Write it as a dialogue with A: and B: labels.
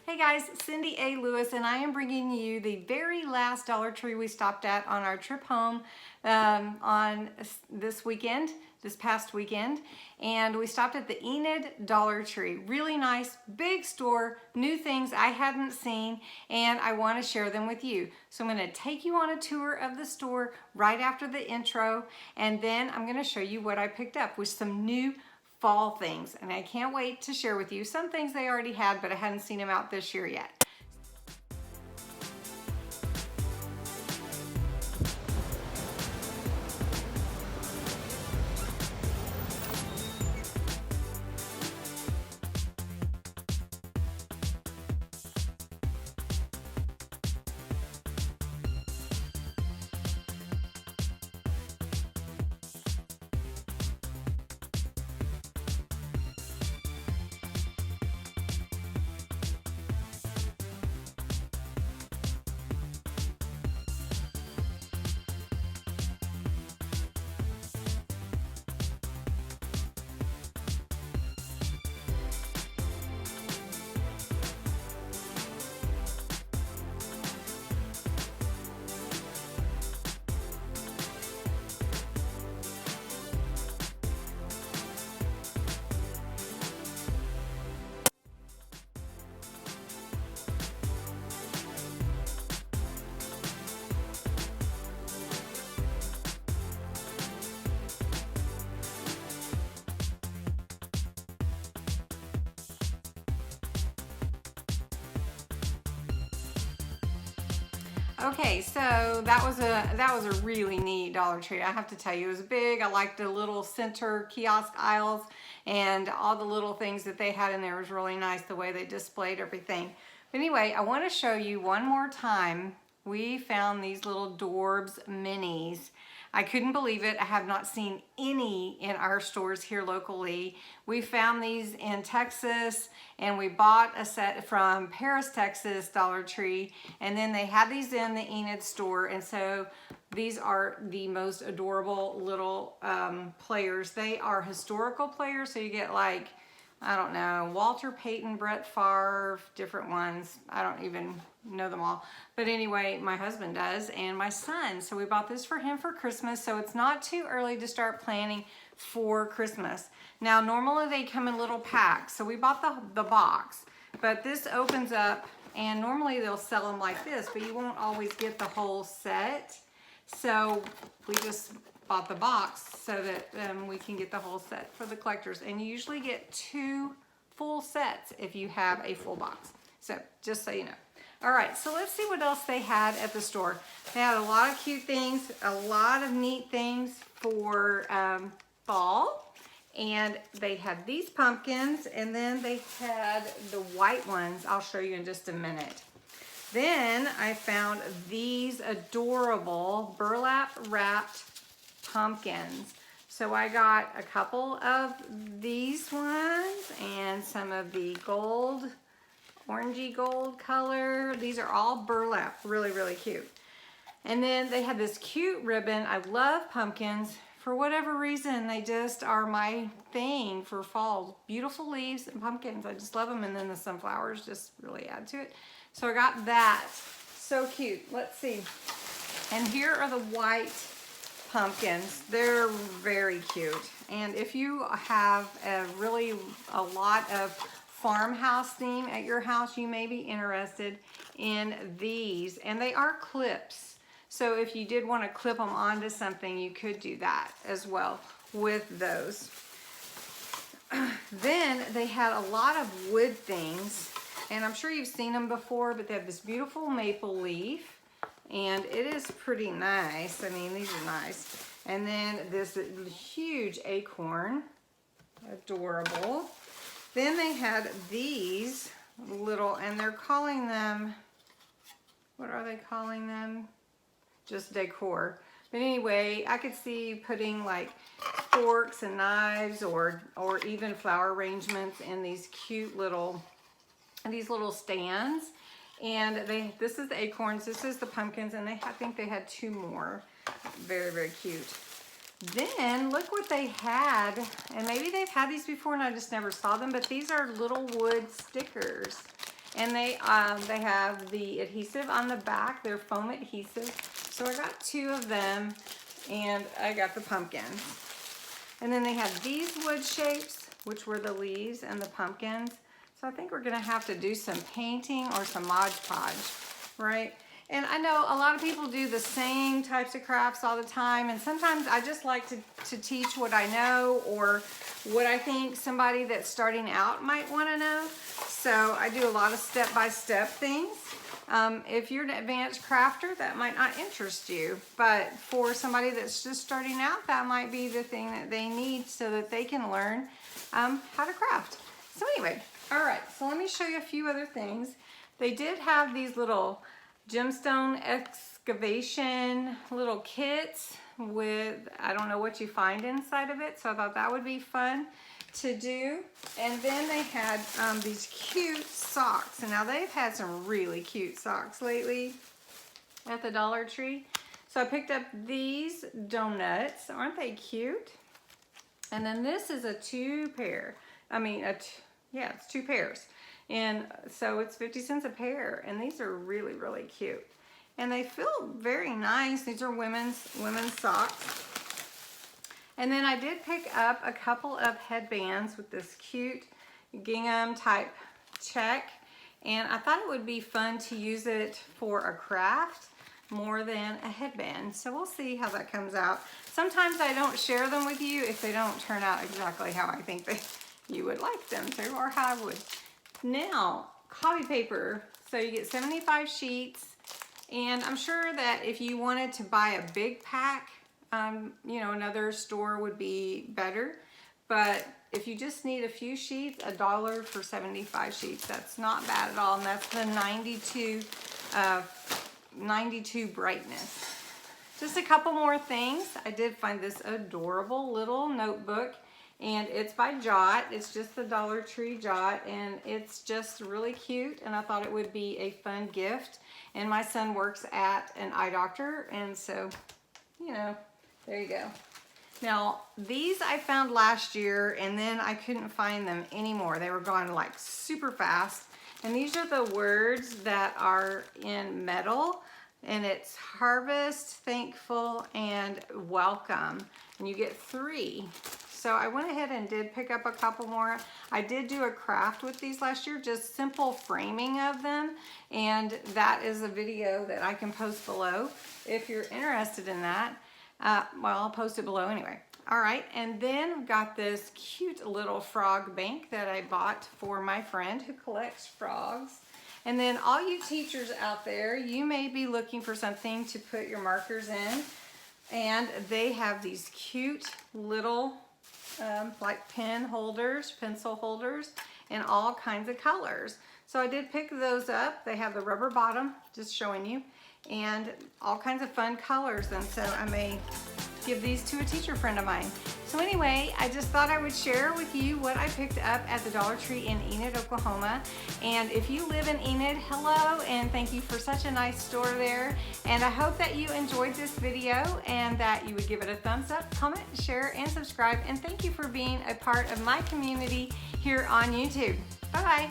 A: Hey guys, Cindy A. Lewis, and I am bringing you the very last Dollar Tree we stopped at on our trip home on this past weekend. And we stopped at the Enid Dollar Tree. Really nice, big store, new things I hadn't seen, and I want to share them with you. So I'm going to take you on a tour of the store right after the intro, and then I'm going to show you what I picked up with some new fall things, and I can't wait to share with you some things they already had, but I hadn't seen them out this year yet. Okay, so that was a really neat Dollar Tree. I have to tell you, it was big. I liked the little center kiosk aisles and all the little things that they had in there. It was really nice the way they displayed everything. But anyway, I want to show you one more time. We found these little Dorbs minis. I couldn't believe it. I have not seen any in our stores here locally. We found these in Texas, and we bought a set from Paris, Texas Dollar Tree, and then they had these in the Enid store, and so these are the most adorable little players. They are historical players, so you get like, I don't know, Walter Payton, Brett Favre, different ones. I don't even know them all. But anyway, my husband does, and my son. So we bought this for him for Christmas, so it's not too early to start planning for Christmas. Now, normally they come in little packs, so we bought the box. But this opens up, and normally they'll sell them like this, but you won't always get the whole set. So we just bought the box so that we can get the whole set for the collectors. And you usually get 2 full sets if you have a full box. So just so you know. All right, so let's see what else they had at the store. They had a lot of cute things, a lot of neat things for fall. And they had these pumpkins, and then they had the white ones. I'll show you in just a minute. Then I found these adorable burlap wrapped pumpkins. So I got a couple of these ones and some of the gold, orangey gold color. These are all burlap, really, really cute. And then they had this cute ribbon. I love pumpkins. For whatever reason, they just are my thing for fall. Beautiful leaves and pumpkins. I just love them. And then the sunflowers just really add to it. So I got that. So cute. Let's see. And here are the white pumpkins. They're very cute. And if you have a lot of farmhouse theme at your house, you may be interested in these. And they are clips. So if you did want to clip them onto something, you could do that as well with those. Then they had a lot of wood things, and I'm sure you've seen them before, but they have this beautiful maple leaf, and it is pretty nice. I mean, these are nice. And then this huge acorn, adorable. Then they had these little, and they're calling them, what are they calling them? Just decor. But anyway, I could see putting like forks and knives or even flower arrangements in these cute little, stands. And this is the acorns, this is the pumpkins, and I think they had 2 more. Very, very cute. Then look what they had, and maybe they've had these before and I just never saw them, but these are little wood stickers. And they have the adhesive on the back. They're foam adhesive. So I got 2 of them, and I got the pumpkins. And then they have these wood shapes, which were the leaves and the pumpkins. So I think we're gonna have to do some painting or some Mod Podge, right? And I know a lot of people do the same types of crafts all the time, and sometimes I just like to teach what I know or what I think somebody that's starting out might want to know. So I do a lot of step-by-step things. If you're an advanced crafter, that might not interest you, but for somebody that's just starting out, that might be the thing that they need so that they can learn how to craft. So anyway, all right, so let me show you a few other things. They did have these little gemstone excavation little kits with, I don't know what you find inside of it, so I thought that would be fun to do. And then they had these cute socks, and now they've had some really cute socks lately at the Dollar Tree. So I picked up these donuts. Aren't they cute? And then this is a 2 pair. I mean, yeah, it's 2 pairs. And so it's 50 cents a pair, and these are really, really cute. And they feel very nice. These are women's socks. And then I did pick up a couple of headbands with this cute gingham type check. And I thought it would be fun to use it for a craft more than a headband. So we'll see how that comes out. Sometimes I don't share them with you if they don't turn out exactly how I think you would like them to, or how I would. Now, copy paper. So you get 75 sheets, and I'm sure that if you wanted to buy a big pack, you know, another store would be better. But if you just need a few sheets, $1 for 75 sheets, that's not bad at all. And that's the 92 brightness. Just a couple more things. I did find this adorable little notebook, and it's by Jot. It's just the Dollar Tree Jot, and it's just really cute, and I thought it would be a fun gift. And my son works at an eye doctor, and so, you know, there you go. Now, these I found last year, and then I couldn't find them anymore. They were gone like super fast. And these are the words that are in metal, and it's harvest, thankful, and welcome. And you get 3. So I went ahead and did pick up a couple more. I did do a craft with these last year, just simple framing of them. And that is a video that I can post below if you're interested in that. Well, I'll post it below anyway. All right, and then I've got this cute little frog bank that I bought for my friend who collects frogs. And then all you teachers out there, you may be looking for something to put your markers in. And they have these cute little like pen holders, pencil holders, and all kinds of colors. So I did pick those up. They have the rubber bottom, just showing you, and all kinds of fun colors. And so I may give these to a teacher friend of mine. So anyway, I just thought I would share with you what I picked up at the Dollar Tree in Enid, Oklahoma. And if you live in Enid, hello, and thank you for such a nice store there. And I hope that you enjoyed this video and that you would give it a thumbs up, comment, share, and subscribe. And thank you for being a part of my community here on YouTube. Bye-bye.